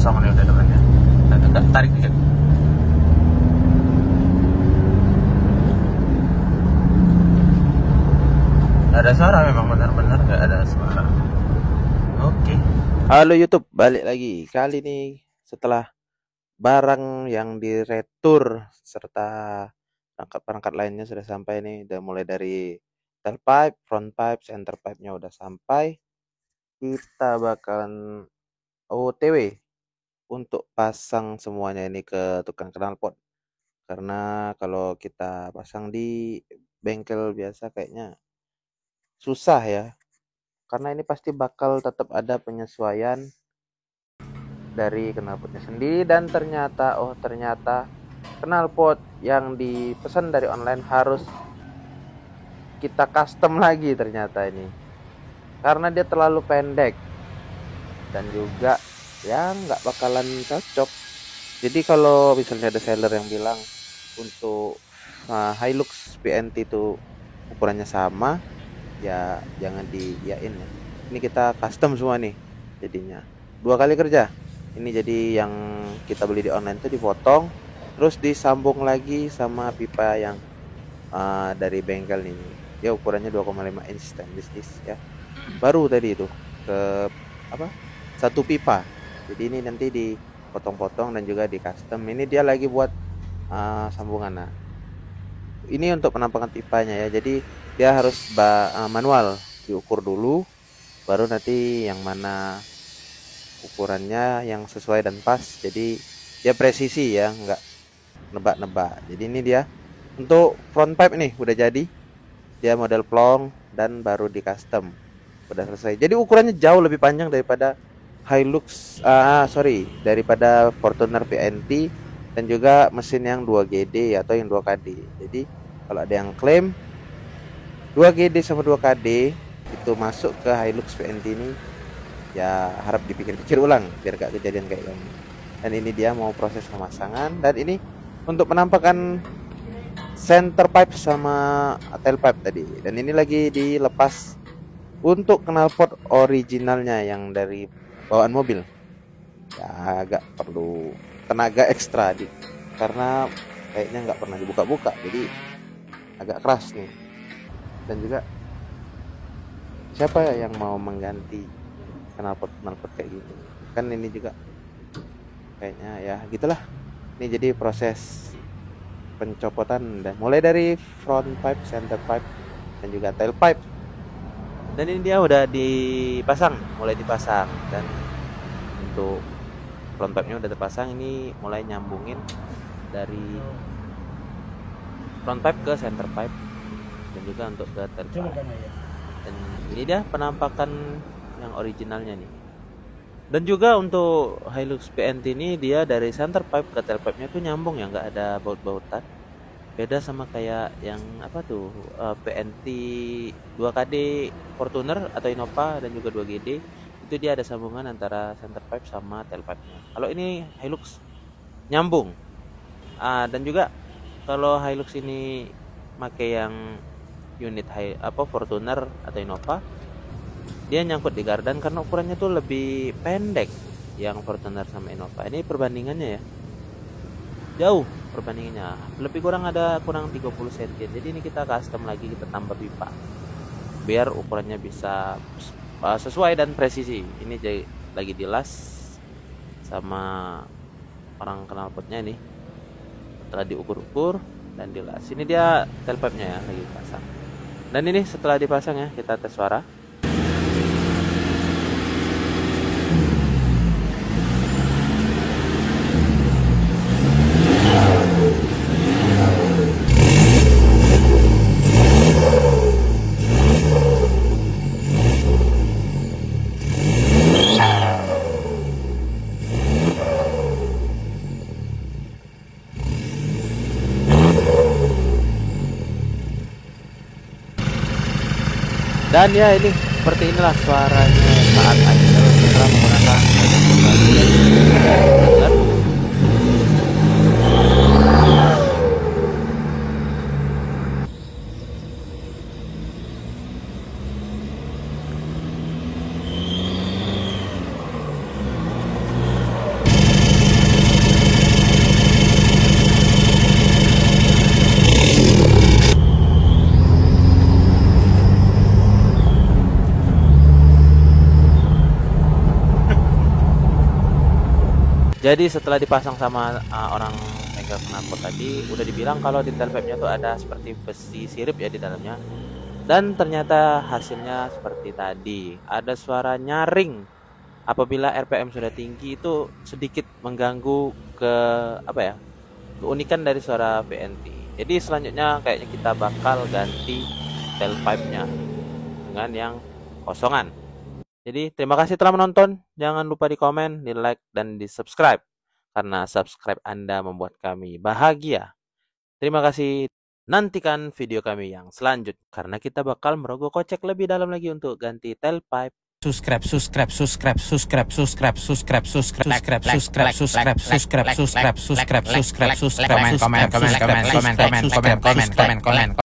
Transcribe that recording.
kosong nih udah depannya. Agak tarik dikit. Gak ada suara, memang benar-benar gak ada suara. Oke. Halo YouTube, balik lagi. Kali ini setelah barang yang diretur serta perangkat-perangkat lainnya sudah sampai nih. Udah mulai dari tailpipe, front pipe, center pipe-nya udah sampai. Kita bakalan OTW untuk pasang semuanya ini ke tukang knalpot. Karena kalau kita pasang di bengkel biasa kayaknya susah ya. Karena ini pasti bakal tetap ada penyesuaian dari knalpotnya sendiri, dan ternyata knalpot yang dipesan dari online harus kita custom lagi ternyata ini. Karena dia terlalu pendek dan juga ya nggak bakalan cocok. Jadi kalau misalnya ada seller yang bilang untuk Hilux PNT itu ukurannya sama, ya jangan diiyain ya. Ini kita custom semua nih jadinya. 2 kali kerja. Ini jadi yang kita beli di online itu dipotong, terus disambung lagi sama pipa yang dari bengkel ini. Dia ukurannya 2,5 inch stainless ya. Baru tadi itu ke satu pipa. Jadi ini nanti dipotong-potong dan juga di custom. Ini dia lagi buat sambungan. Nah, ini untuk penampakan pipanya ya. Jadi dia harus manual diukur dulu, baru nanti yang mana ukurannya yang sesuai dan pas. Jadi dia presisi ya, nggak nebak-nebak. Jadi ini dia untuk front pipe nih udah jadi. Dia model plong dan baru di custom. Udah selesai. Jadi ukurannya jauh lebih panjang daripada Hilux, daripada Fortuner PNT, dan juga mesin yang 2GD atau yang 2KD. Jadi kalau ada yang klaim 2GD sama 2KD itu masuk ke Hilux PNT ini, ya harap dipikir-pikir ulang biar gak kejadian kayak gini. Dan ini dia mau proses pemasangan, dan ini untuk penampakan center pipe sama tailpipe tadi. Dan ini lagi dilepas untuk knalpot originalnya yang dari bawaan mobil. Ya agak perlu tenaga ekstra karena kayaknya nggak pernah dibuka-buka, jadi agak keras nih. Dan juga siapa yang mau mengganti knalpot kayak gini? Kan ini juga kayaknya ya gitulah. Ini jadi proses pencopotan dan mulai dari front pipe, center pipe, dan juga tail pipe. Dan ini dia udah mulai dipasang, dan untuk front pipe-nya udah terpasang. Ini mulai nyambungin dari front pipe ke center pipe dan juga untuk ke tail pipe. Dan ini dia penampakan yang originalnya nih. Dan juga untuk Hilux PNT ini dia dari center pipe ke tail pipe-nya tuh nyambung ya, nggak ada baut-bautan. Beda sama kayak yang PNT 2KD Fortuner atau Innova dan juga 2GD, itu dia ada sambungan antara center pipe sama tail pipe-nya. Kalau ini Hilux nyambung. Dan juga kalau Hilux ini pakai yang unit Fortuner atau Innova, dia nyangkut di gardan karena ukurannya tuh lebih pendek yang Fortuner sama Innova. Ini perbandingannya ya, jauh perbandingannya, lebih kurang 30 cm. Jadi ini kita custom lagi, kita tambah pipa biar ukurannya bisa sesuai dan presisi. Ini lagi dilas sama orang knalpotnya nih, setelah diukur-ukur dan dilas. Ini dia tailpipe-nya ya lagi dipasang. Dan ini setelah dipasang ya, kita tes suara. Dan ya ini seperti inilah suaranya saat Axel setelah menggunakan Jadi setelah dipasang sama orang bengkel knalpot tadi, udah dibilang kalau di tailpipe-nya tuh ada seperti besi sirip ya di dalamnya. Dan ternyata hasilnya seperti tadi, ada suara nyaring. Apabila RPM sudah tinggi itu sedikit mengganggu ke apa ya? Keunikan dari suara VNT. Jadi selanjutnya kayaknya kita bakal ganti tailpipe-nya dengan yang kosongan. Jadi terima kasih telah menonton. Jangan lupa di komen, di like, dan di subscribe. Karena subscribe Anda membuat kami bahagia. Terima kasih. Nantikan video kami yang selanjutnya. Karena kita bakal merogoh kocek lebih dalam lagi untuk ganti tailpipe. Subscribe, subscribe, subscribe, subscribe, subscribe, subscribe, subscribe, subscribe, subscribe, subscribe, subscribe, subscribe, subscribe, subscribe, subscribe, komen, komen, komen, komen, komen, komen, komen, komen, komen, komen.